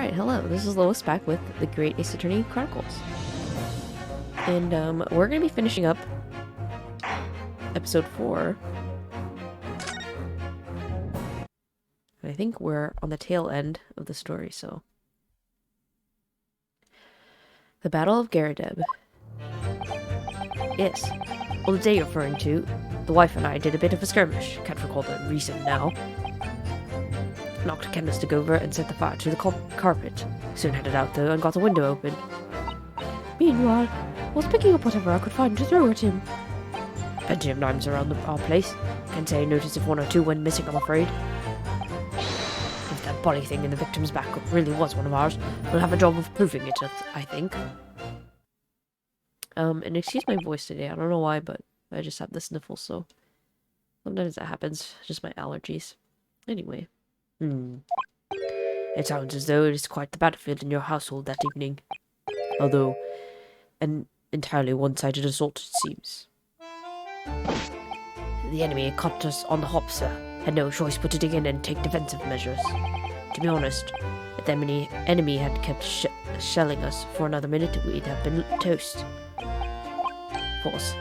Alright, hello, this is Lois back with the Great Ace Attorney Chronicles. And, we're gonna be finishing up episode 4. I think we're on the tail end of the story, so. The Battle of Garadeb. Yes. Well, the day you're referring to, the wife and I did a bit of a skirmish. Can't recall the reason now. Knocked a candlestick over and set the fire to the carpet. Soon headed out though and got the window open. Meanwhile, I was picking up whatever I could find to throw at him. Plenty of knives around our place. Can't say I noticed if one or two went missing, I'm afraid. If that body thing in the victim's back really was one of ours, we'll have a job of proving it, I think. And excuse my voice today, I don't know why, but I just have the sniffles, so sometimes that happens, just my allergies. Anyway. It sounds as though it is quite the battlefield in your household that evening. Although, an entirely one-sided assault, it seems. The enemy caught us on the hop, sir. Had no choice but to dig in and take defensive measures. To be honest, if the enemy had kept shelling us for another minute, we'd have been toast. Of course,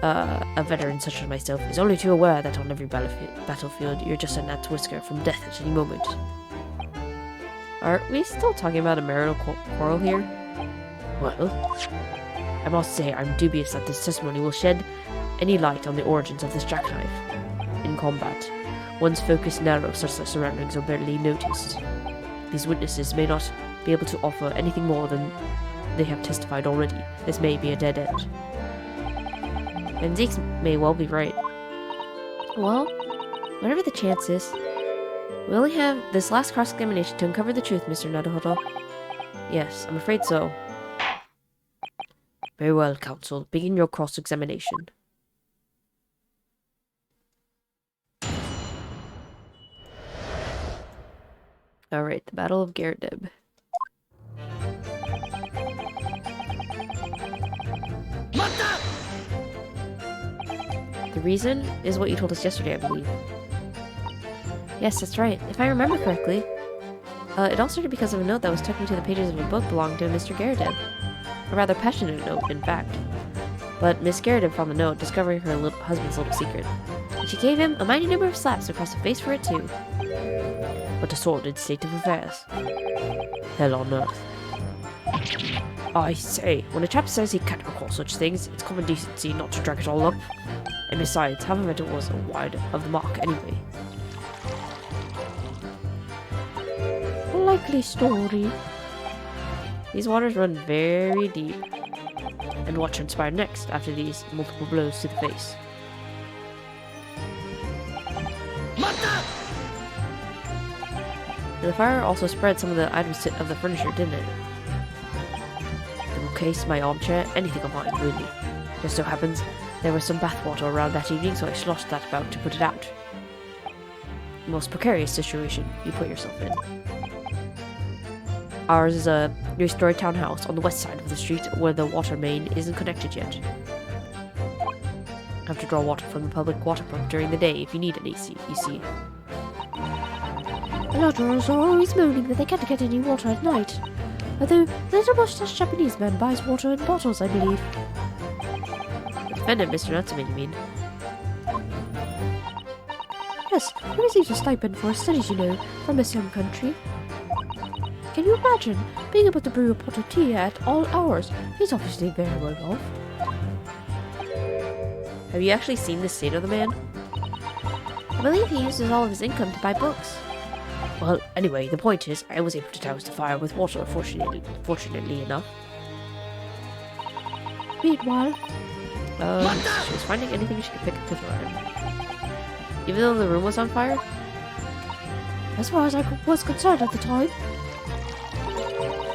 a veteran such as myself is only too aware that on every battlefield you're just a gnat's whisker from death at any moment. Are we still talking about a marital quarrel here? Well, I must say I'm dubious that this testimony will shed any light on the origins of this jackknife. In combat, one's focus narrows such that surroundings are barely noticed. These witnesses may not be able to offer anything more than they have testified already. This may be a dead end. And Zeke may well be right. Well, whatever the chances, we only have this last cross-examination to uncover the truth, Mr. Naruhodo. Yes, I'm afraid so. Very well, counsel. Begin your cross-examination. Alright, the Battle of Garadeb. The reason is what you told us yesterday, I believe. Yes, that's right. If I remember correctly, it all started because of a note that was tucked into the pages of a book belonging to Mr. Garadeb. A rather passionate note, in fact. But Miss Garadeb found the note, discovering her husband's little secret. And she gave him a mighty number of slaps across the face for it, too. What a sordid state of affairs. Hell on earth. I say, when a chap says he can't recall such things, it's common decency not to drag it all up. And besides, half of it was wide of the mark anyway. A likely story. These waters run very deep. And what transpired next after these multiple blows to the face? The fire also spread some of the items of the furniture, didn't it? The bookcase, my armchair, anything of mine, really. Just so happens, there was some bathwater around that evening, so I sloshed that about to put it out. The most precarious situation you put yourself in. Ours is a three-story townhouse on the west side of the street where the water main isn't connected yet. Have to draw water from the public water pump during the day if you need any, you see. The lodgers are always moaning that they can't get any water at night. Although, the little mustache Japanese man buys water in bottles, I believe. The defendant, Mr. Natsume, you mean? Yes, he receives a stipend for his studies, you know, from his home country. Can you imagine being able to brew a pot of tea at all hours? He's obviously very well off. Have you actually seen the state of the man? I believe he uses all of his income to buy books. Well, anyway, the point is, I was able to douse the fire with water, fortunately enough. Meanwhile, she was finding anything she could pick up to throw at him. Even though the room was on fire? As far as I was concerned at the time,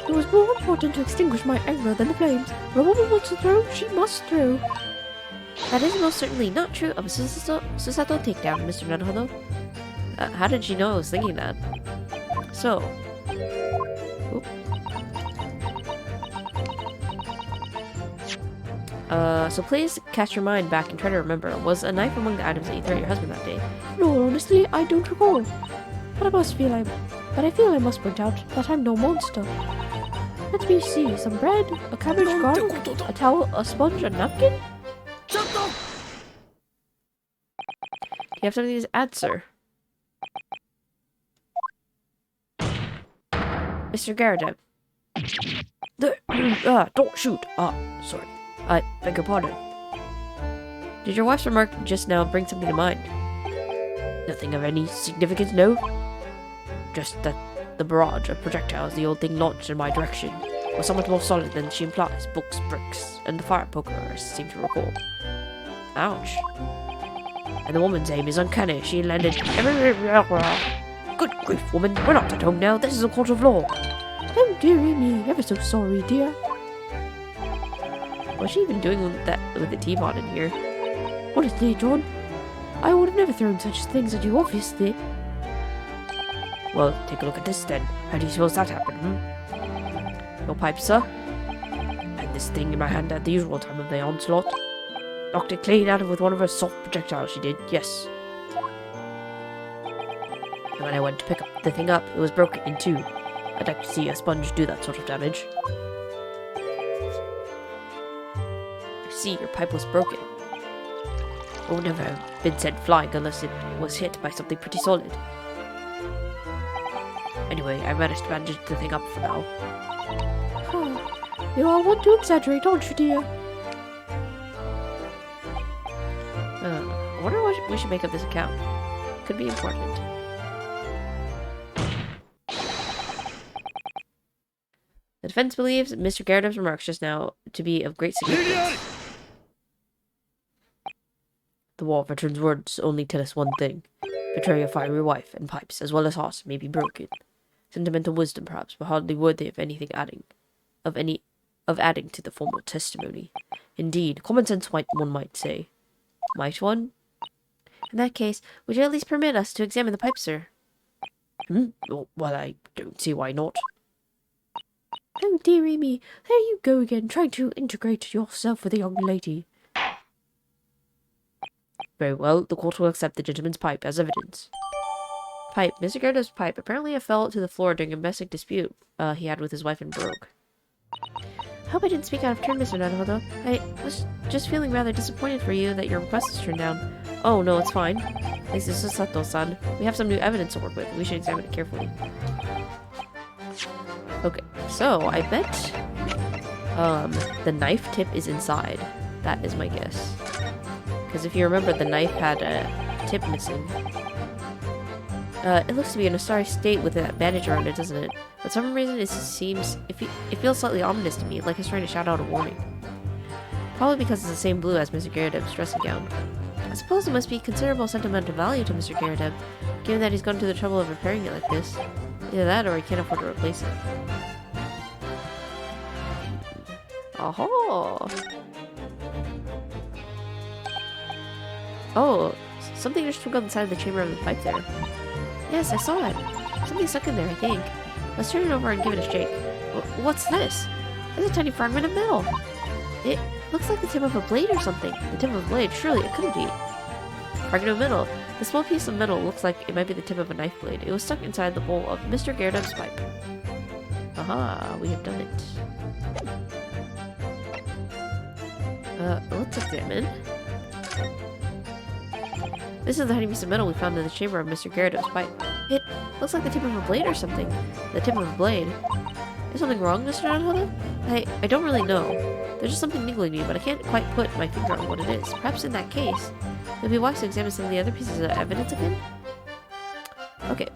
it was more important to extinguish my anger than the flames. When a woman wants to throw, she must throw. That is most certainly not true of a Susato takedown, Mr. Naruhodo. How did she know I was thinking that? So. So please cast your mind back and try to remember, was a knife among the items that you threw at your husband that day? No, honestly, I don't recall. But I must feel but I feel I must point out that I'm no monster. Let me see, some bread, a cabbage garlic, a towel, a sponge, a napkin? Do you have something to add, sir? Mr. Garrett. Don't shoot. Sorry. I beg your pardon. Did your wife's remark just now bring something to mind? Nothing of any significance, no? Just that the barrage of projectiles the old thing launched in my direction was somewhat more solid than she implies. Books, bricks, and the fire poker, I seem to recall. Ouch. And the woman's aim is uncanny. She landed... Good grief, woman. We're not at home now. This is a court of law. Oh, dearie me. Ever so sorry, dear. What's she even doing with the teapot in here? Honestly, John, I would have never thrown such things at you, obviously. Well, take a look at this then. How do you suppose that happened, Your pipe, sir? And this thing in my hand at the usual time of the onslaught. Knocked it clean out of with one of her soft projectiles, she did, yes. And when I went to pick the thing up, it was broken in two. I'd like to see a sponge do that sort of damage. I see, your pipe was broken. It would never have been sent flying unless it was hit by something pretty solid. Anyway, I managed to bandage the thing up for now. Oh, you all want to exaggerate, don't you, dear? I wonder what we should make of this account. Could be important. The defense believes Mr. Garrett's remarks just now to be of great significance. The War Veteran's words only tell us one thing. Betray your fiery wife and pipes, as well as heart, may be broken. Sentimental wisdom, perhaps, but hardly worthy of anything adding to the formal testimony. Indeed, common sense one might say. Might one? In that case, would you at least permit us to examine the pipe, sir? Well, I don't see why not. Oh, dearie me, there you go again, trying to integrate yourself with a young lady. Very well, the court will accept the gentleman's pipe as evidence. Pipe. Mr. Garrett's pipe apparently fell to the floor during a domestic dispute he had with his wife and broke. I hope I didn't speak out of turn, Mr. Naruhodo. I was just feeling rather disappointed for you that your request was turned down. Oh, no, it's fine. This is Sato-san. We have some new evidence to work with. We should examine it carefully. Okay, so I bet the knife tip is inside. That is my guess. Because if you remember, the knife had a tip missing. It looks to be in a sorry state with a bandage around it, doesn't it? For some reason, it feels slightly ominous to me, like it's trying to shout out a warning. Probably because it's the same blue as Mr. Garrett's dressing gown. I suppose it must be considerable sentimental value to Mr. Garrett, given that he's gone to the trouble of repairing it like this. Either that, or he can't afford to replace it. Oh! Oh, something just took out the side of the chamber of the pipe there. Yes, I saw it. Something stuck in there, I think. Let's turn it over and give it a shake. What's this? There's a tiny fragment of metal. It looks like the tip of a blade or something. The tip of a blade? Surely it couldn't be. Fragment of metal. The small piece of metal looks like it might be the tip of a knife blade. It was stuck inside the bowl of Mr. Garrett's pipe. Aha, we have done it. Let's examine. This is the tiny piece of metal we found in the chamber of Mr. Garrett's pipe. It looks like the tip of a blade or something. The tip of a blade. Is something wrong, Mr. Naruhodo? I don't really know. There's just something niggling me, but I can't quite put my finger on what it is. Perhaps in that case, it would be wise to examine some of the other pieces of evidence again? Okay.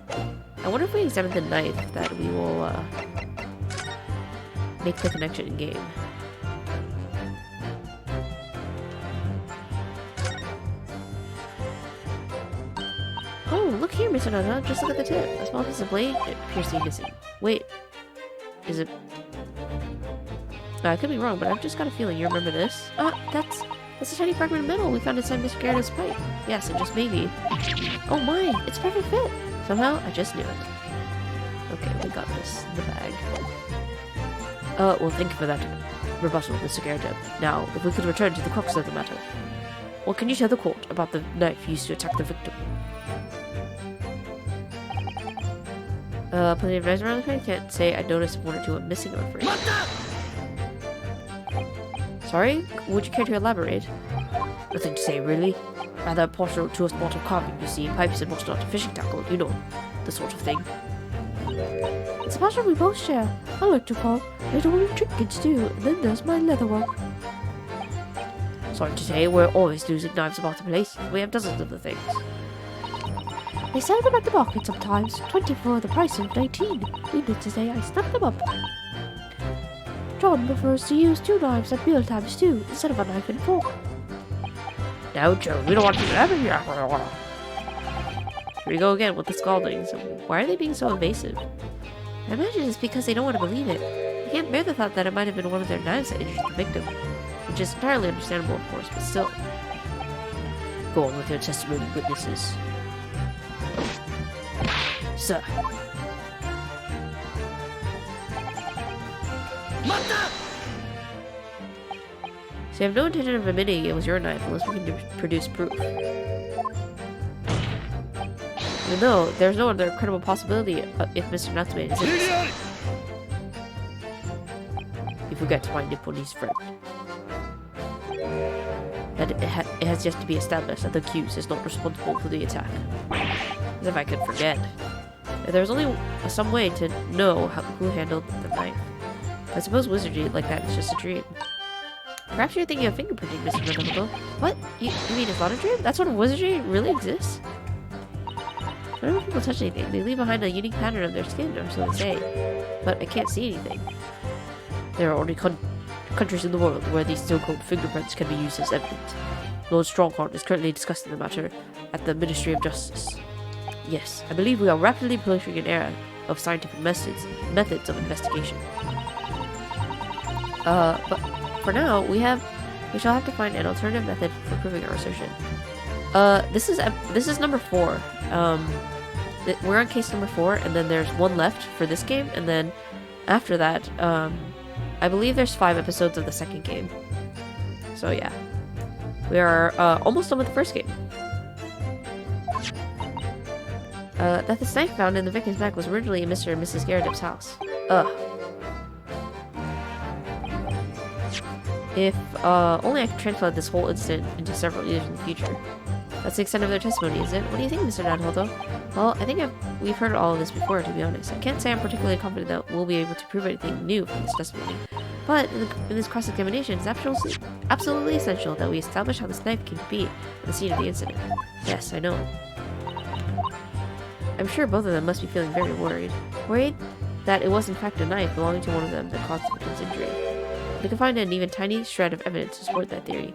I wonder if we examine the knife that we will, make the connection in game. Oh, look here, Mr. Naruhodo. Just look at the tip. A small piece of blade appears to be missing. Wait. Is it... I could be wrong, but I've just got a feeling you remember this. That's a tiny fragment of metal we found inside Mr. Garrett's pipe. Yes, and just maybe. Oh my, it's a perfect fit. Somehow, I just knew it. Okay, we got this in the bag. Well, thank you for that rebuttal, Mr. Garrett. Now, if we could return to the crux of the matter. What can you tell the court about the knife used to attack the victim? Plenty of knives around the train. Can't say I noticed one or two are missing, I'm afraid. Sorry? Would you care to elaborate? Nothing to say, really. Rather partial to a spot of carving, you see, pipes and whatnot, fishing tackle, you know, the sort of thing. It's a passion we both share. I like to carve, little wooden trinkets too, and then there's my leatherwork. Sorry to say, we're always losing knives about the place. We have dozens of the things. They sell them at the market sometimes, 20 for the price of 19. Needless to say, I snap them up. John prefers to use 2 knives at meal times too, instead of a knife and fork. Now, Joe, we don't want you to have it here. Here we go again with the scaldings. Why are they being so invasive? I imagine it's because they don't want to believe it. They can't bear the thought that it might have been one of their knives that injured the victim. Which is entirely understandable, of course, but still. Go on with your testimony, witnesses. Sir. So you have no intention of admitting it was your knife unless we can produce proof. Even though there's no other credible possibility if Mr. Natsume is innocent. You forget to find Nipponi's friend. That it has yet to be established that the accused is not responsible for the attack. As if I could forget. If there's only some way to know who handled the knife. I suppose wizardry like that is just a dream. Perhaps you're thinking of fingerprinting, Mr. Notable. What? You mean it's not a dream? That's when wizardry really exists? Whenever people touch anything, they leave behind a unique pattern on their skin, or so they say. But I can't see anything. There are only countries in the world where these so-called fingerprints can be used as evidence. Lord Stronghorn is currently discussing the matter at the Ministry of Justice. Yes, I believe we are rapidly approaching an era of scientific methods of investigation. But for now, we shall have to find an alternative method for proving our assertion. This is number 4. We're on case number 4, and then there's one left for this game, and then after that, I believe there's 5 episodes of the second game. So yeah, we are almost done with the first game. That the knife found in the victim's back was originally in Mr. and Mrs. Garridip's house. If only I could translate this whole incident into several years in the future. That's the extent of their testimony, is it? What do you think, Mr. Nadholdo? Well, I think we've heard all of this before, to be honest. I can't say I'm particularly confident that we'll be able to prove anything new from this testimony. But in this cross-examination, it's absolutely essential that we establish how this knife came to be at the scene of the incident. Yes, I know. I'm sure both of them must be feeling very worried. Worried that it was in fact a knife belonging to one of them that caused the victim's injury. If we could find an even tiny shred of evidence to support that theory,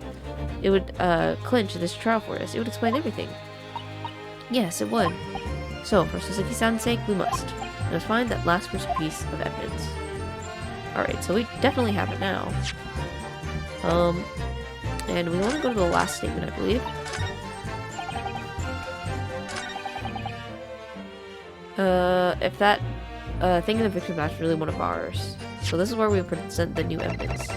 it would clinch this trial for us. It would explain everything. Yes, it would. So, for Suzuki-san's sake, we must find that last crucial piece of evidence. Alright, so we definitely have it now. And we want to go to the last statement, I believe. If that thing in the victim match is really one of ours. So this is where we present the new evidence.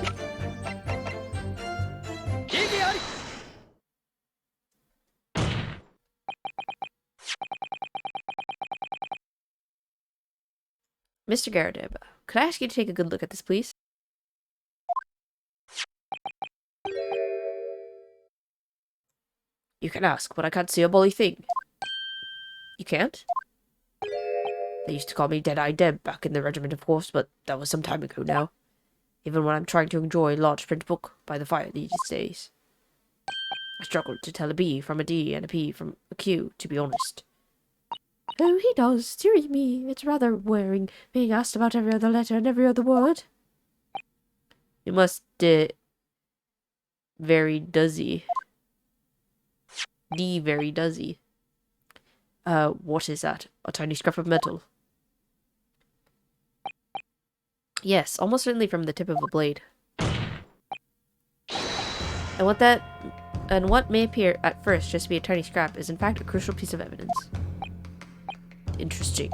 Mr. Garridip, could I ask you to take a good look at this, please? You can ask, but I can't see a bully thing. You can't? They used to call me Dead-Eye Deb back in the regiment, of course, but that was some time ago now. Even when I'm trying to enjoy a large print book by the fire these days. I struggle to tell a B from a D and a P from a Q, to be honest. Oh, he does. Dearie me, it's rather wearing, being asked about every other letter and every other word. You must, very doesy. D very doesy. What is that? A tiny scrap of metal? Yes, almost certainly from the tip of a blade. And what may appear at first just to be a tiny scrap is in fact a crucial piece of evidence. Interesting.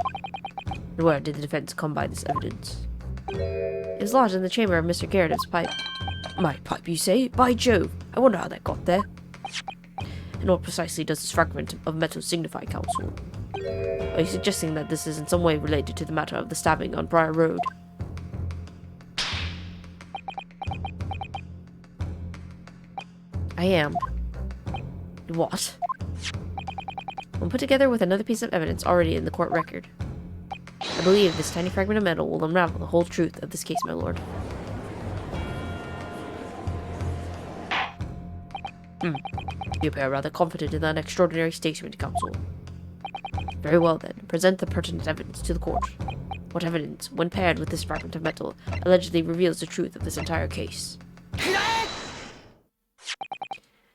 And where did the defense come by this evidence? It was lodged in the chamber of Mr. Garridip's pipe. My pipe, you say? By Jove! I wonder how that got there. And what precisely does this fragment of metal signify, Counsel? Are you suggesting that this is in some way related to the matter of the stabbing on Briar Road? I am. What? When put together with another piece of evidence already in the court record, I believe this tiny fragment of metal will unravel the whole truth of this case, my lord. You appear rather confident in that extraordinary statement, counsel. Very well then, present the pertinent evidence to the court. What evidence, when paired with this fragment of metal, allegedly reveals the truth of this entire case?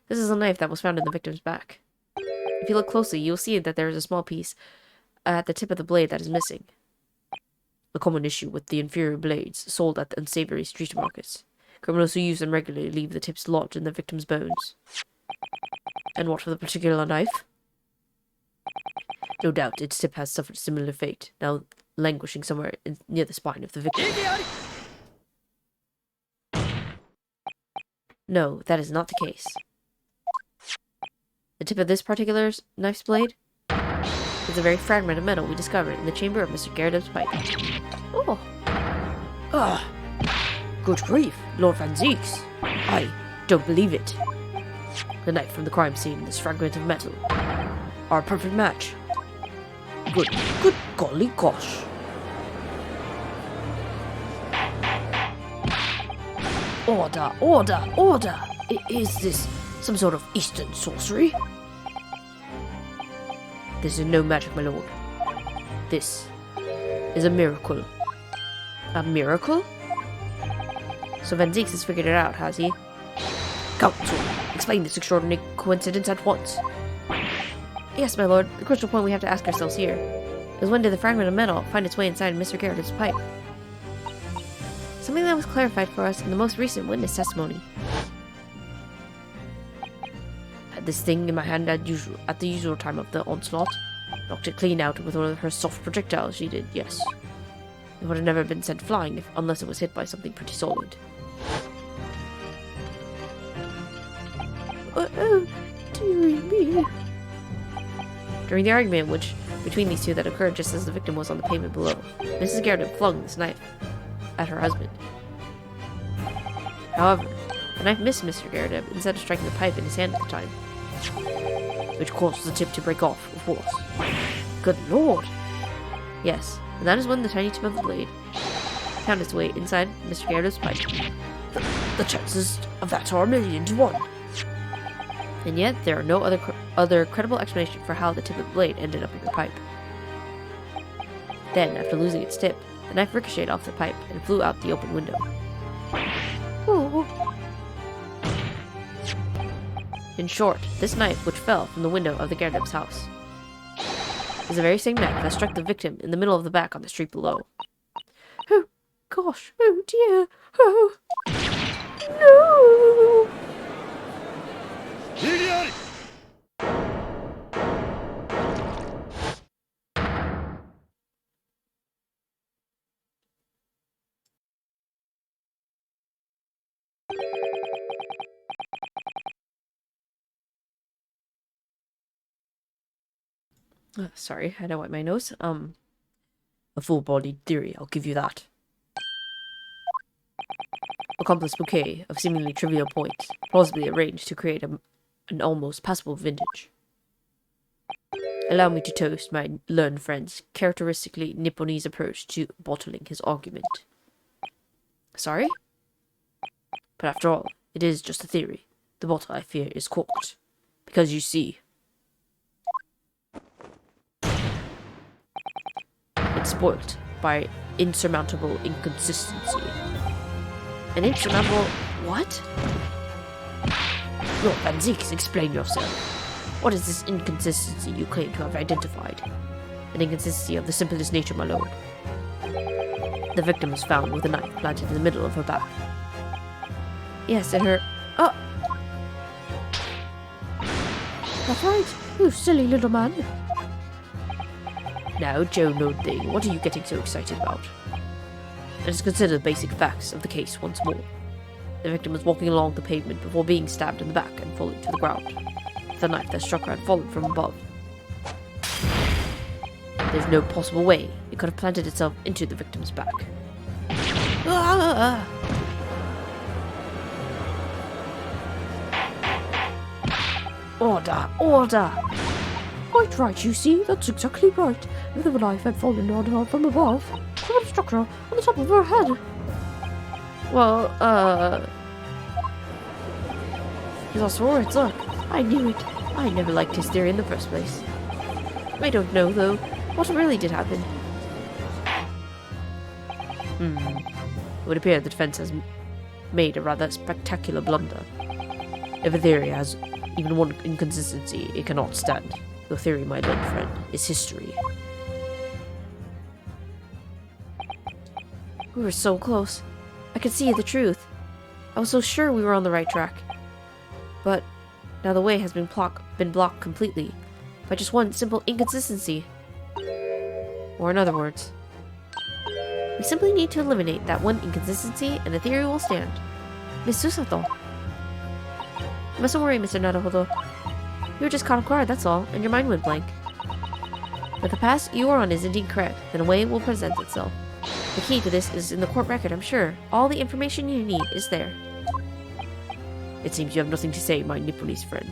This is a knife that was found in the victim's back. If you look closely, you will see that there is a small piece at the tip of the blade that is missing. A common issue with the inferior blades sold at the unsavory street markets. Criminals who use them regularly leave the tips lodged in the victim's bones. And what for the particular knife? No doubt its tip has suffered a similar fate, now languishing somewhere near the spine of the victim. No, that is not the case. The tip of this particular knife's blade is the very fragment of metal we discovered in the chamber of Mr. Garrett's pipe. Oh. Ah. Good grief, Lord Van Zeeks. I don't believe it. The knife from the crime scene and this fragment of metal are a perfect match. Good golly gosh. Order, order, order! Is this some sort of Eastern sorcery? This is no magic, my lord. This is a miracle. A miracle? So Van Zeeks has figured it out, has he? Counsel, explain this extraordinary coincidence at once. Yes, my lord. The crucial point we have to ask ourselves here is, when did the fragment of metal find its way inside Mr. Garrett's pipe? Something that was clarified for us in the most recent witness testimony. Had this thing in my hand at the usual time of the onslaught. Knocked it clean out with one of her soft projectiles, she did, yes. It would have never been sent flying unless it was hit by something pretty solid. Oh, dearie me. During the argument between these two that occurred just as the victim was on the pavement below, Mrs. Garrett flung this knife at her husband. However, the knife missed Mr. Garrett instead of striking the pipe in his hand at the time, which caused the tip to break off, of course. Good lord! Yes, and that is when the tiny tip of the blade found its way inside Mr. Garrett's pipe. The chances of that are 1,000,000 to 1. And yet, there are no other credible explanation for how the tip of the blade ended up in the pipe. Then, after losing its tip, the knife ricocheted off the pipe and flew out the open window. Oh. In short, this knife, which fell from the window of the Garrett's house, is the very same knife that struck the victim in the middle of the back on the street below. Oh, gosh. Oh, dear. Oh. No! Sorry, I had to wipe my nose. A full-bodied theory, I'll give you that. A complex bouquet of seemingly trivial points, plausibly arranged to create an almost passable vintage. Allow me to toast my learned friend's characteristically Nipponese approach to bottling his argument. Sorry? But after all, it is just a theory. The bottle, I fear, is corked. Because you see, it's spoilt by insurmountable inconsistency. An insurmountable what? Lord Van Zeeks, explain yourself. What is this inconsistency you claim to have identified? An inconsistency of the simplest nature, my lord. The victim was found with a knife planted in the middle of her back. Yes, and her... Oh! That's right, you silly little man. Now, Joe Noding, what are you getting so excited about? Let us consider the basic facts of the case once more. The victim was walking along the pavement before being stabbed in the back and falling to the ground. The knife that struck her had fallen from above. There's no possible way it could have planted itself into the victim's back. Ah! Order! Order! Quite right, you see. That's exactly right. If the knife had fallen on her from above, it would have struck her on the top of her head. Well, he's lost words, look. I knew it. I never liked his theory in the first place. I don't know, though, what really did happen. It would appear the defense has made a rather spectacular blunder. If a theory has even one inconsistency, it cannot stand. Your theory, my learned friend, is history. We were so close. I could see the truth. I was so sure we were on the right track. But now the way has been blocked completely by just one simple inconsistency. Or in other words, we simply need to eliminate that one inconsistency and the theory will stand. Miss Susato. You mustn't worry, Mr. Naruhodo. You were just caught off guard, that's all, and your mind went blank. If the path you are on is indeed correct, then a way will present itself. The key to this is in the court record, I'm sure. All the information you need is there. It seems you have nothing to say, my Nipponese friend.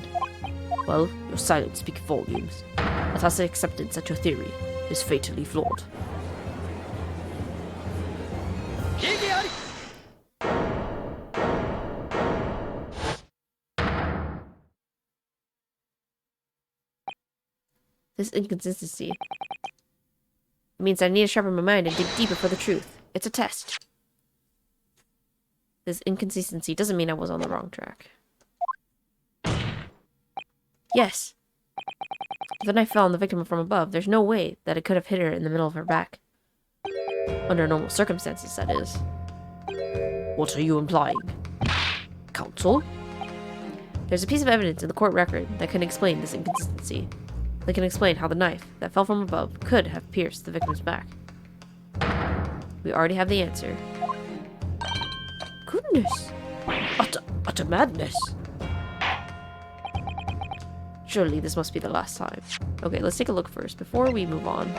Well, your silence speaks volumes. A tacit acceptance that your theory is fatally flawed. This inconsistency means I need to sharpen my mind and dig deeper for the truth. It's a test. This inconsistency doesn't mean I was on the wrong track. Yes. If the knife fell on the victim from above, there's no way that it could have hit her in the middle of her back. Under normal circumstances, that is. What are you implying? Counsel? There's a piece of evidence in the court record that can explain this inconsistency. They can explain how the knife that fell from above could have pierced the victim's back. We already have the answer. Goodness. Utter madness. Surely this must be the last time. Okay, let's take a look first before we move on.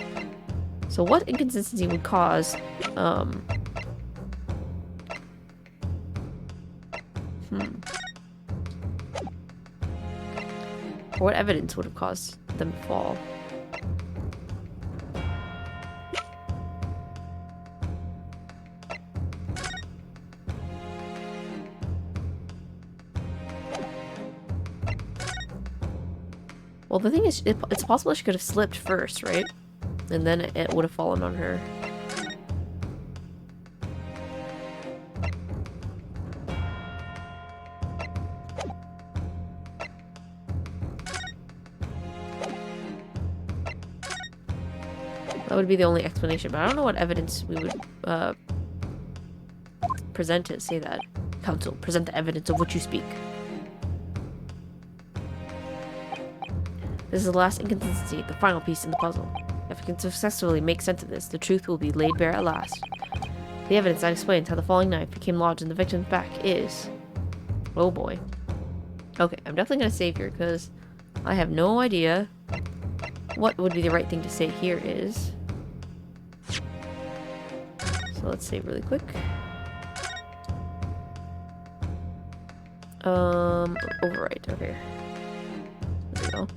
So what inconsistency would cause, or what evidence would have caused them to fall? Well, the thing is, it's possible she could have slipped first, right? And then it would have fallen on her. That would be the only explanation, but I don't know what evidence we would present to say that. Counsel, present the evidence of which you speak. This is the last inconsistency, the final piece in the puzzle. If we can successfully make sense of this, the truth will be laid bare at last. The evidence that explains how the falling knife became lodged in the victim's back is... Oh boy. Okay, I'm definitely going to save here, because I have no idea what would be the right thing to say here is. So let's save really quick. Overwrite, okay. There we go.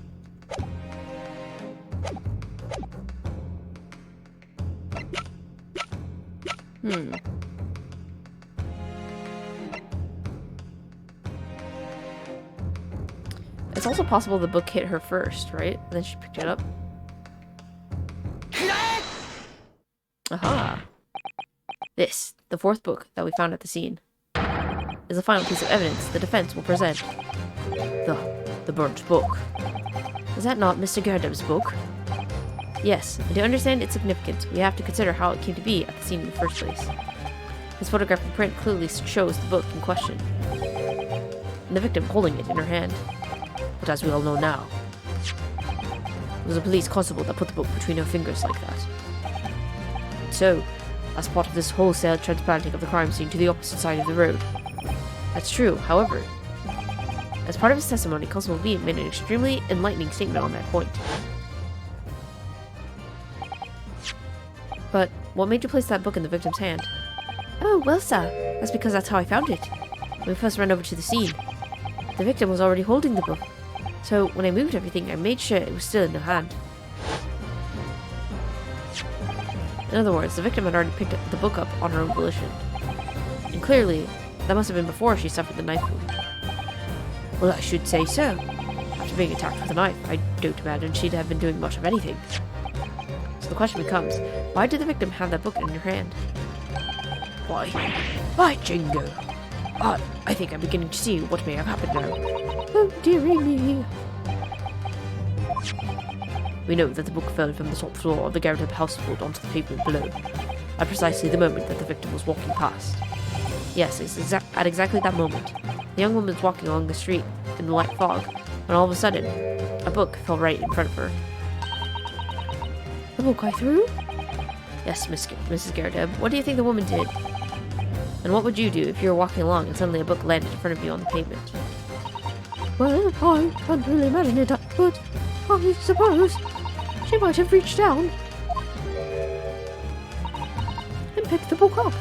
It's also possible the book hit her first, right? And then she picked it up. Aha! This, the fourth book that we found at the scene, is the final piece of evidence the defense will present. The burnt book. Is that not Mr. Gerdeb's book? Yes, and to understand its significance, we have to consider how it came to be at the scene in the first place. This photograph and print clearly shows the book in question, and the victim holding it in her hand. But as we all know now, it was a police constable that put the book between her fingers like that. So, as part of this wholesale transplanting of the crime scene to the opposite side of the road. That's true, however, as part of his testimony, Constable V made an extremely enlightening statement on that point. What made you place that book in the victim's hand? Oh, well, sir, that's because that's how I found it. When we first ran over to the scene, the victim was already holding the book. So when I moved everything, I made sure it was still in her hand. In other words, the victim had already picked the book up on her own volition. And clearly, that must have been before she suffered the knife wound. Well, I should say so. After being attacked with a knife, I don't imagine she'd have been doing much of anything. So the question becomes, why did the victim have that book in her hand? Why, by Jingo! I think I'm beginning to see what may have happened now. Oh, dearie me. We know that the book fell from the top floor of the garret household onto the pavement below, at precisely the moment that the victim was walking past. Yes, at exactly that moment. The young woman was walking along the street in the light fog, when all of a sudden, a book fell right in front of her. The book I threw? Yes, Mrs. Garrett, what do you think the woman did? And what would you do if you were walking along and suddenly a book landed in front of you on the pavement? Well, I can't really imagine it, but I suppose she might have reached down and picked the book up.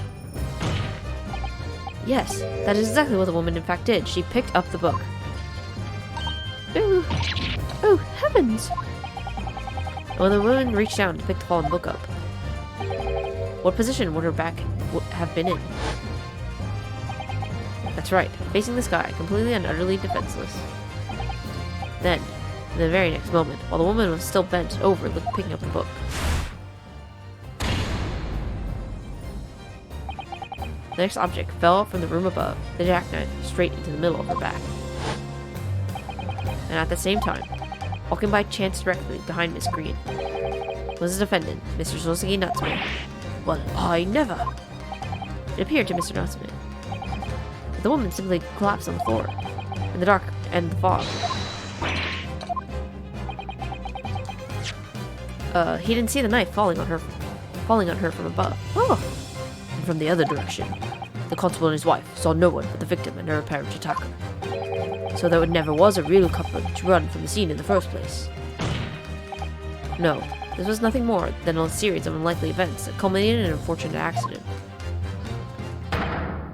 Yes, that is exactly what the woman in fact did. She picked up the book. Oh heavens! When the woman reached down to pick the fallen book up, what position would her back have been in? That's right, facing the sky, completely and utterly defenseless. Then, in the very next moment, while the woman was still bent over picking up the book, the next object fell from the room above, the jackknife, straight into the middle of her back. And at the same time, walking by chance directly behind Miss Green, was the defendant, Mr. Soseki Nutsman. Well, I never! It appeared to Mr. Nutsman that the woman simply collapsed on the floor, in the dark and the fog. He didn't see the knife falling on her from above. Oh! And from the other direction, the constable and his wife saw no one but the victim and her apparent attacker. So there never was a real culprit to run from the scene in the first place. No, this was nothing more than a series of unlikely events that culminated in an unfortunate accident.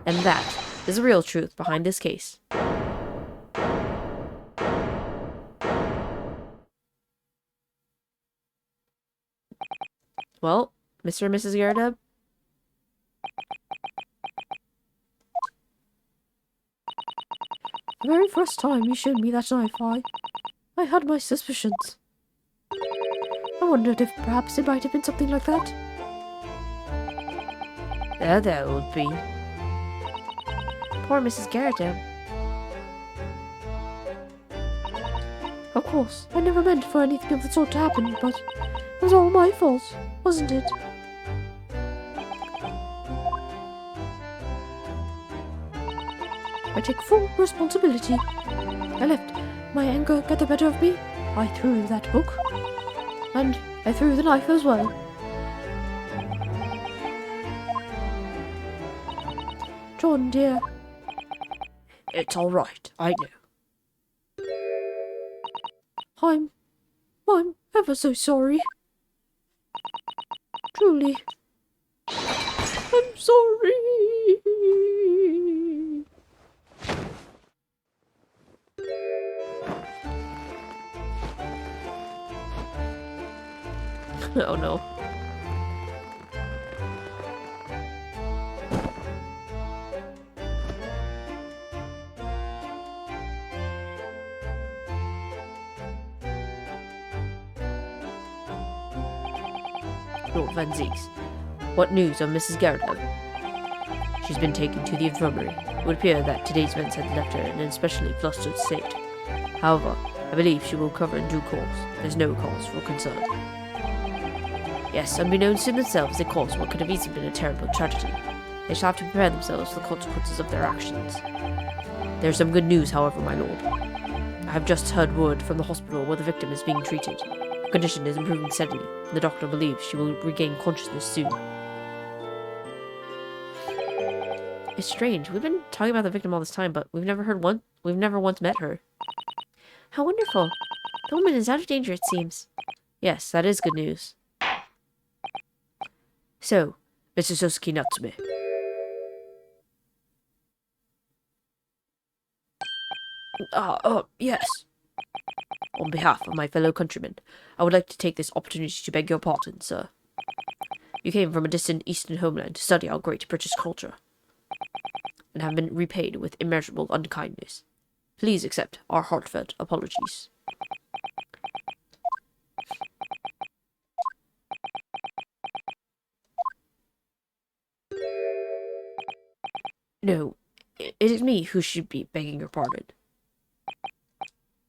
And that is the real truth behind this case. Well, Mr. and Mrs. Yaradeb? The very first time you showed me that knife, I had my suspicions. I wondered if perhaps it might have been something like that. There would be. Poor Mrs. Garrett. Of course, I never meant for anything of the sort to happen, but it was all my fault, wasn't it? I take full responsibility. I let my anger get the better of me. I threw that book. And I threw the knife as well. John, dear. It's all right, I know. I'm ever so sorry. Truly. I'm sorry. Oh no. Lord Van Zeeks, what news of Mrs. Garrett? She's been taken to the infirmary. It would appear that today's events had left her in an especially flustered state. However, I believe she will recover in due course. There's no cause for concern. Yes, unbeknownst to themselves, they caused what could have easily been a terrible tragedy. They shall have to prepare themselves for the consequences of their actions. There's some good news, however, my lord. I have just heard word from the hospital where the victim is being treated. Her condition is improving steadily, and the doctor believes she will regain consciousness soon. It's strange. We've been talking about the victim all this time, but we've never once met her. How wonderful. The woman is out of danger, it seems. Yes, that is good news. So, Mr. Sosuke Natsume. Yes. On behalf of my fellow countrymen, I would like to take this opportunity to beg your pardon, sir. You came from a distant eastern homeland to study our great British culture, and have been repaid with immeasurable unkindness. Please accept our heartfelt apologies. No, it is me who should be begging your pardon.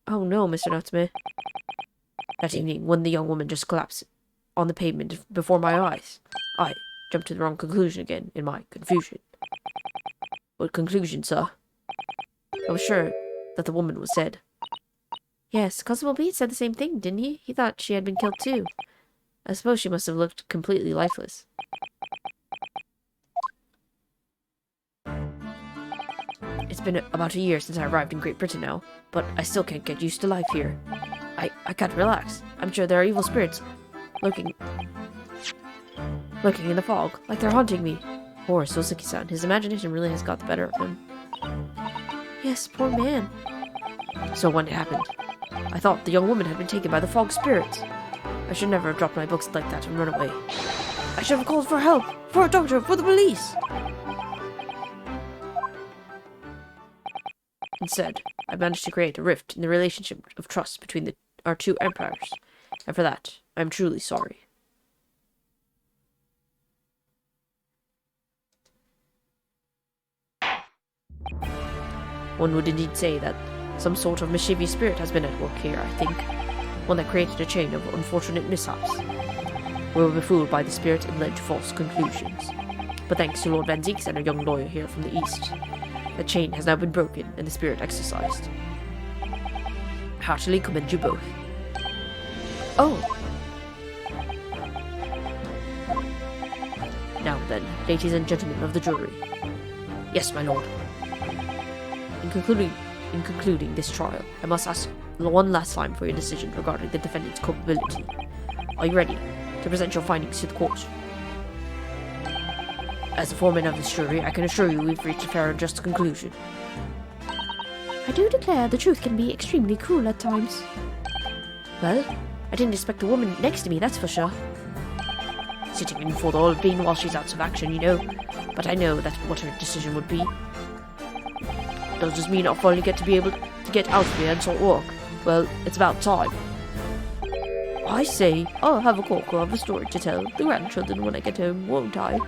Oh no, Mr. Natsume. That evening, when the young woman just collapsed on the pavement before my eyes, I jumped to the wrong conclusion again in my confusion. What conclusion, sir? I was sure that the woman was dead. Yes, Constable Beat said the same thing, didn't he? He thought she had been killed too. I suppose she must have looked completely lifeless. It's been about a year since I arrived in Great Britain now, but I still can't get used to life here. I can't relax. I'm sure there are evil spirits lurking in the fog, like they're haunting me. Poor Sosuke-san, his imagination really has got the better of him. Yes, poor man. So when it happened, I thought the young woman had been taken by the fog spirits. I should never have dropped my books like that and run away. I should have called for help, for a doctor, for the police. Instead, I managed to create a rift in the relationship of trust between our two empires, and for that, I am truly sorry. One would indeed say that some sort of mischievous spirit has been at work here, I think. One that created a chain of unfortunate mishaps. We were befooled by the spirit and led to false conclusions. But thanks to Lord Van Zeeks and a young lawyer here from the east, the chain has now been broken and the spirit exorcised. Heartily commend you both. Oh! Now then, ladies and gentlemen of the jury. Yes, my lord. In concluding this trial, I must ask one last time for your decision regarding the defendant's culpability. Are you ready to present your findings to the court? As the foreman of this jury, I can assure you we've reached a fair and just conclusion. I do declare the truth can be extremely cruel at times. Well, I didn't expect the woman next to me, that's for sure. Sitting in for the old bean while she's out of action, you know. But I know that's what her decision would be. Does this mean I'll finally get to be able to get out of here and start work? Well, it's about time. I say, I'll have a corker of a story to tell the grandchildren when I get home, won't I?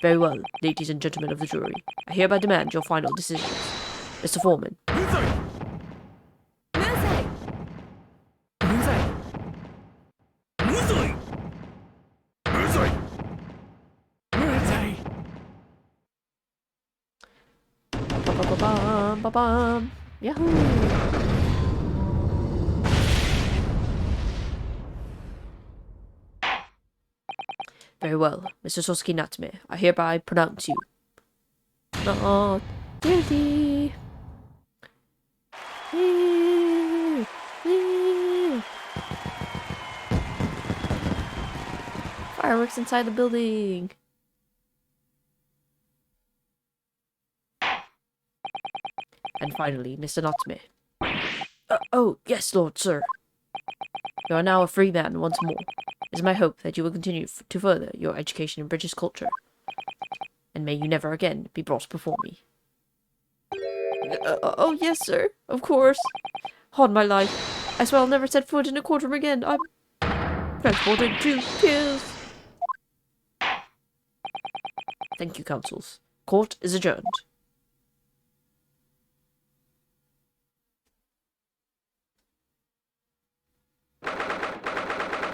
Very well, ladies and gentlemen of the jury. I hereby demand your final decisions. Mr. Foreman. Ba-bam. Yahoo! Very well, Mr. Sosuke Natsume. I hereby pronounce you not guilty. Fireworks inside the building. And finally, Mr. Natsume. Oh, yes, Lord, sir. You are now a free man once more. It is my hope that you will continue to further your education in British culture. And may you never again be brought before me. Oh, yes, sir. Of course. On my life. I swear I'll never set foot in a courtroom again. I'm transported to tears. Thank you, counsels. Court is adjourned.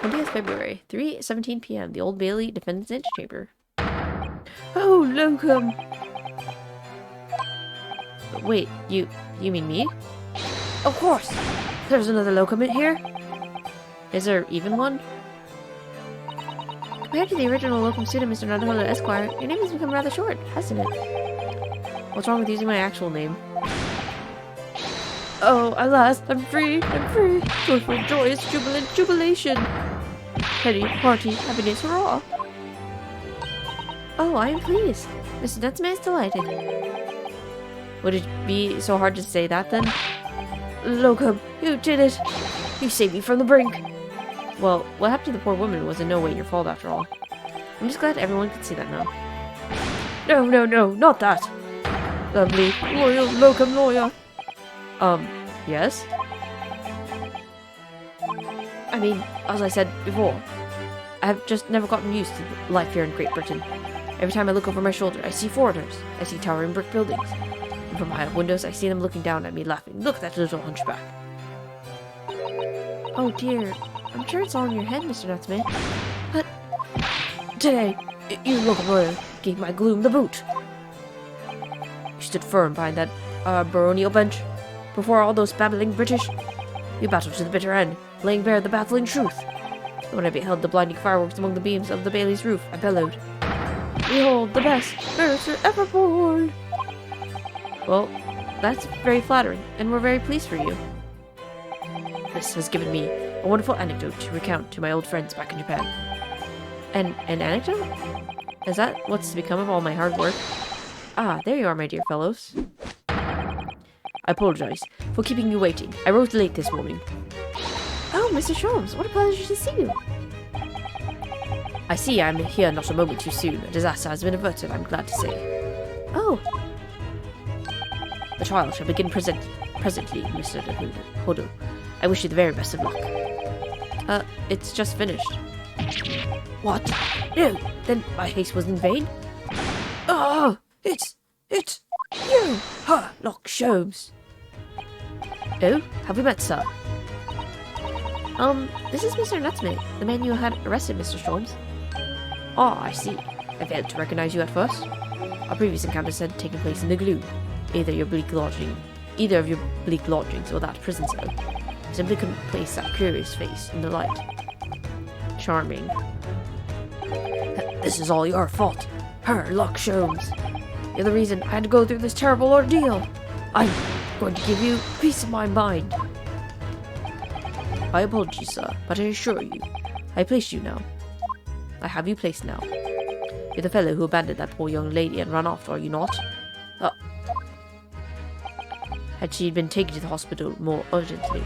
20th February, 3:17 p.m. The Old Bailey Defendant's Antechamber. Oh, locum! Wait, you mean me? Of course! There's another locum in here? Is there even one? Compared to the original locum student, Mr. Nadahola Esquire, your name has become rather short, hasn't it? What's wrong with using my actual name? Oh, alas, I'm free! I'm free! Joyful, joyous, jubilant, jubilation! Penny, party, happiness, hurrah! Oh, I am pleased. Mr. Natsume is delighted. Would it be so hard to say that then? Locum, you did it! You saved me from the brink! Well, what happened to the poor woman was in no way your fault after all. I'm just glad everyone can see that now. No, no, no, not that! Lovely, loyal, locum lawyer! Yes? I mean, as I said before, I have just never gotten used to life here in Great Britain. Every time I look over my shoulder, I see foreigners. I see towering brick buildings. And from high up windows, I see them looking down at me laughing. Look at that little hunchback. oh dear, I'm sure it's all in your head, Mr. Natsume. But today, you locum lawyer gave my gloom the boot. You stood firm behind that baronial bench. Before all those babbling British. You battled to the bitter end, laying bare the baffling truth. And when I beheld the blinding fireworks among the beams of the Bailey's roof, I bellowed, Behold the best barrister ever born! well, that's very flattering, and we're very pleased for you. This has given me a wonderful anecdote to recount to my old friends back in Japan. An anecdote? Is that what's become of all my hard work? Ah, there you are, my dear fellows. I apologize for keeping you waiting. I rose late this morning. Oh, Mr. Sholmes, what a pleasure to see you! I see I'm here not a moment too soon. A disaster has been averted, I'm glad to say. Oh, The trial shall begin presently, Mr. Hodo. I wish you the very best of luck. It's just finished. what? No, then my haste was in vain? Oh, it's you, Herlock Sholmes. Oh, have we met, sir? This is Mr. Natsume, the man you had arrested, Mr. Sholmes. Ah, I see. I failed to recognize you at first. Our previous encounters had taken place in the gloom. Either of your bleak lodgings or that prison cell. I simply couldn't place that curious face in the light. Charming. This is all your fault, Herlock Sholmes. You're the reason I had to go through this terrible ordeal. I'm going to give you peace of my mind. My apologies, sir, but I assure you, I placed you now. I have you placed now. You're the fellow who abandoned that poor young lady and ran off, are you not? Had she been taken to the hospital more urgently,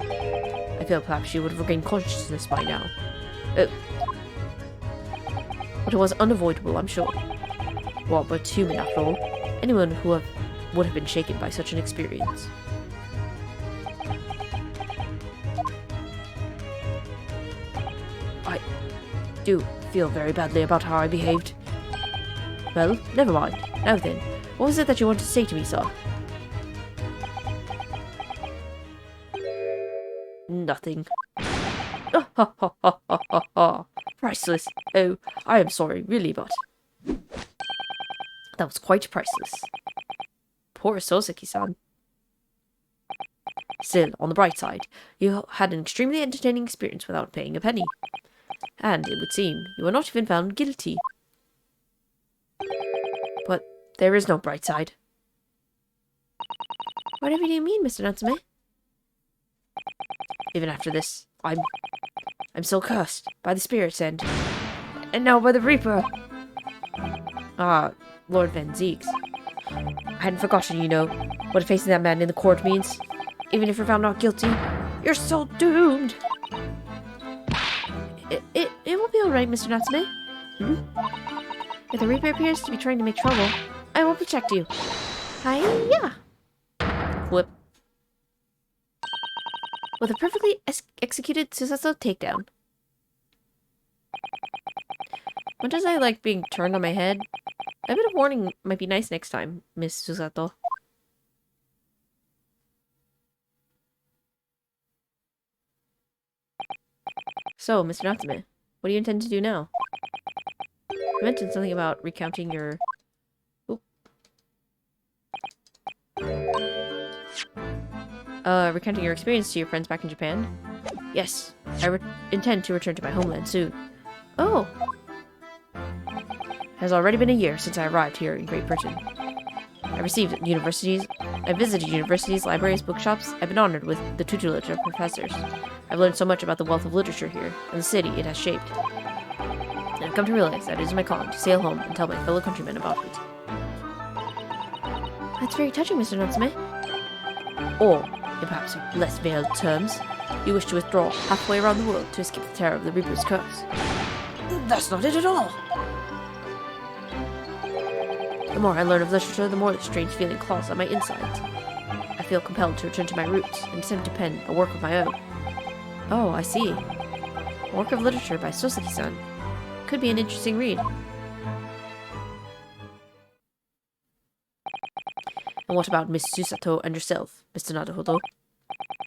I feel perhaps she would have regained consciousness by now. But it was unavoidable, I'm sure. Well, but human after all. Anyone who would have been shaken by such an experience. I do feel very badly about how I behaved. Well, never mind. Now then, what was it that you wanted to say to me, sir? Nothing. Ha ha ha ha ha ha. Priceless. Oh, I am sorry, really, but that was quite priceless. Poor Soseki-san. Still, on the bright side, you had an extremely entertaining experience without paying a penny. And, it would seem, you were not even found guilty. But there is no bright side. Whatever do you mean, Mr. Natsume? Even after this, I'm still cursed by the spirits and now by the Reaper. Ah, Lord Van Ziegs. I hadn't forgotten, you know, what facing that man in the court means. Even if you're found not guilty, you're so doomed. It will be alright, Mr. Natsume. If the Reaper appears to be trying to make trouble, I will protect you. Hi-ya! Whip. With a perfectly executed Susato takedown. When does I like being turned on my head? A bit of warning might be nice next time, Miss Susato. So, Mr. Natsume, what do you intend to do now? You mentioned something about recounting your... Oop. Recounting your experience to your friends back in Japan? Yes, I intend to return to my homeland soon. Oh! It has already been a year since I arrived here in Great Britain. I visited universities, libraries, bookshops. I've been honored with the tutelage of professors. I've learned so much about the wealth of literature here, and the city it has shaped. And I've come to realize that it is my calling to sail home and tell my fellow countrymen about it. That's very touching, Mr. Natsume. Or, in perhaps less veiled terms, you wish to withdraw halfway around the world to escape the terror of the Reaper's curse. That's not it at all! The more I learn of literature, the more the strange feeling claws at my insides. I feel compelled to return to my roots and attempt to pen a work of my own. Oh, I see. A work of literature by Soseki-san. Could be an interesting read. And what about Miss Susato and yourself, Mr. Naruhodo?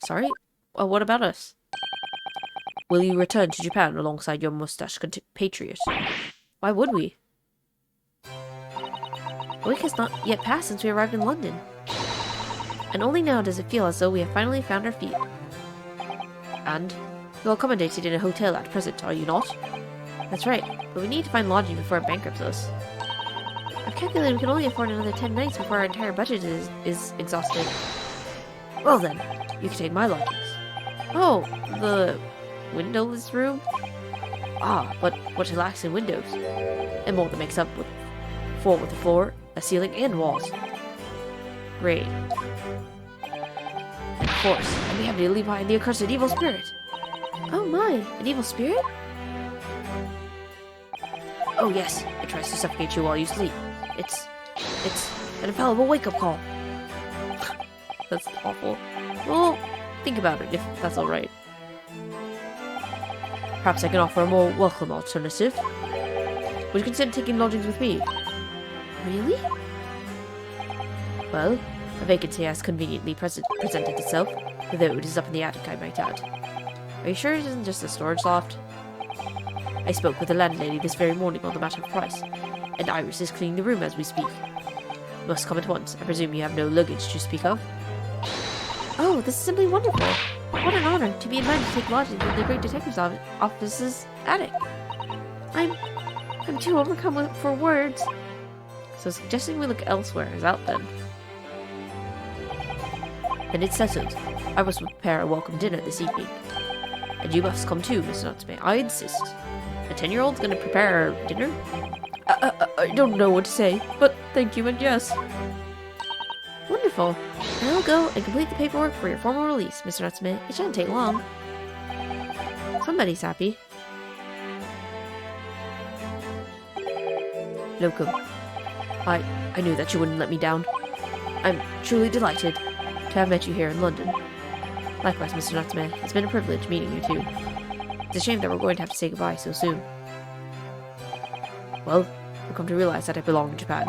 Sorry? Well, what about us? Will you return to Japan alongside your mustached compatriot? Why would we? A week has not yet passed since we arrived in London. And only now does it feel as though we have finally found our feet. And you're accommodated in a hotel at present, are you not? That's right, but we need to find lodging before it bankrupts us. I've calculated we can only afford another 10 nights before our entire budget is exhausted. Well then, you can take my lodgings. Oh, the windowless room? Ah, but what it lacks in windows. And more that makes up for with a floor, a ceiling, and walls. Great. And of course, I'd be happy to leave behind the accursed evil spirit. Oh my, an evil spirit? Oh yes, it tries to suffocate you while you sleep. It's an infallible wake-up call. That's awful. Well, think about it, if that's alright. Perhaps I can offer a more welcome alternative. Would you consider taking lodgings with me? Really? Well, a vacancy has conveniently presented itself, although it is up in the attic, I might add. Are you sure it isn't just a storage loft? I spoke with the landlady this very morning on the matter of price, and Iris is cleaning the room as we speak. You must come at once. I presume you have no luggage to speak of? Oh, this is simply wonderful. What an honor to be invited to take lodgings in the great detective's office's attic. I'm too overcome for words. So suggesting we look elsewhere is out then. Then it's settled. I must prepare a welcome dinner this evening. And you must come too, Miss Natsume. I insist. A 10-year-old's gonna prepare dinner? I don't know what to say, but thank you and yes. Wonderful. And I'll go and complete the paperwork for your formal release, Mr. Natsume. It shouldn't take long. Somebody's happy. Locum. I knew that you wouldn't let me down. I'm truly delighted to have met you here in London. Likewise, Mr. Natsume. It's been a privilege meeting you too. It's a shame that we're going to have to say goodbye so soon. Well, I've come to realize that I belong in Japan.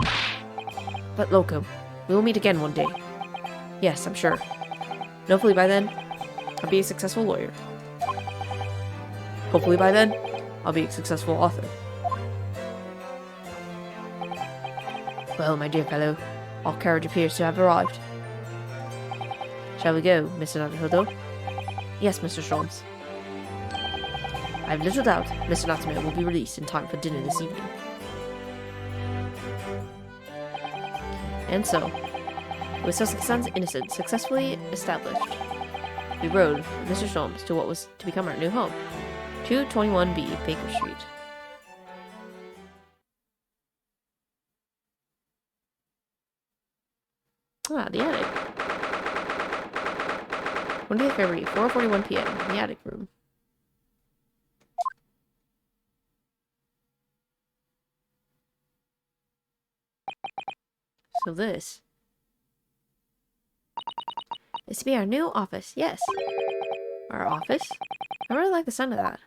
But Locum, we will meet again one day. Yes, I'm sure. And hopefully by then, I'll be a successful lawyer. Hopefully by then, I'll be a successful author. Well, my dear fellow, our carriage appears to have arrived. Shall we go, Mr. Naruhodo? Yes, Mr. Sholmes. I have little doubt Mr. Natsume will be released in time for dinner this evening. And so, with Soseki-san's innocence successfully established, we rode with Mr. Sholmes to what was to become our new home, 221B Baker Street. Ah, the attic. 20th February, 4:41 p.m. in the attic room. So this is to be our new office, yes. Our office? I really like the sound of that.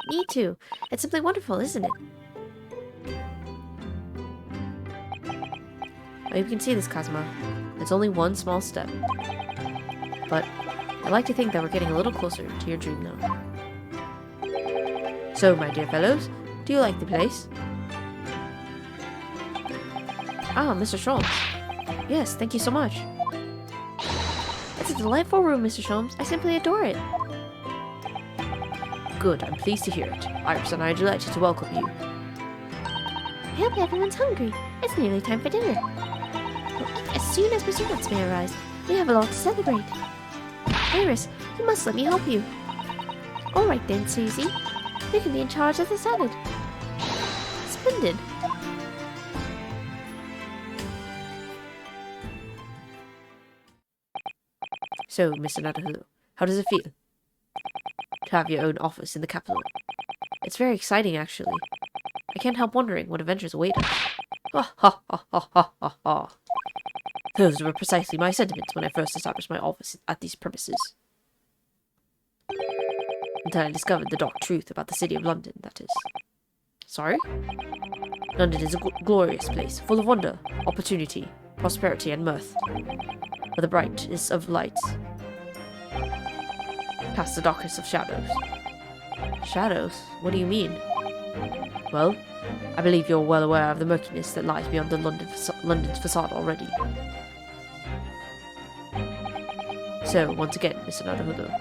Me too. It's simply wonderful, isn't it? Well, you can see this, Kazuma. It's only one small step. But I like to think that we're getting a little closer to your dream now. So, my dear fellows, do you like the place? Ah, Mr. Sholmes. Yes, thank you so much. It's a delightful room, Mr. Sholmes. I simply adore it. Good, I'm pleased to hear it. Iris and I are delighted to welcome you. I hope everyone's hungry. It's nearly time for dinner. We'll eat as soon as Mr. Natsume arrives. We have a lot to celebrate. Iris, You must let me help you. All right then, Susie. You can be in charge of the salad. Splendid. So, Mr. Nadahulu, how does it feel to have your own office in the capital? It's very exciting, actually. I can't help wondering what adventures await us. Ha ha ha ha ha ha ha. Those were precisely my sentiments when I first established my office at these premises. Until I discovered the dark truth about the city of London, that is. Sorry? London is a glorious place, full of wonder, opportunity, prosperity, and mirth. But the brightest of lights past the darkest of shadows. Shadows? What do you mean? Well, I believe you're well aware of the murkiness that lies beyond the London's facade already. So, once again, Mr. Nadahulu.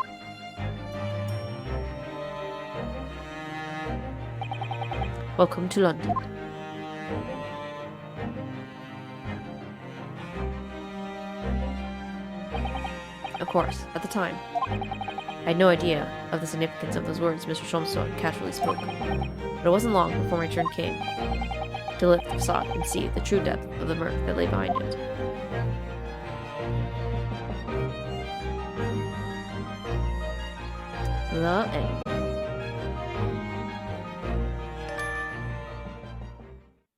Welcome to London. Of course, at the time, I had no idea of the significance of those words Mr. Shumstone casually spoke. But it wasn't long before my turn came to lift the facade and see the true depth of the mirth that lay behind it. The end.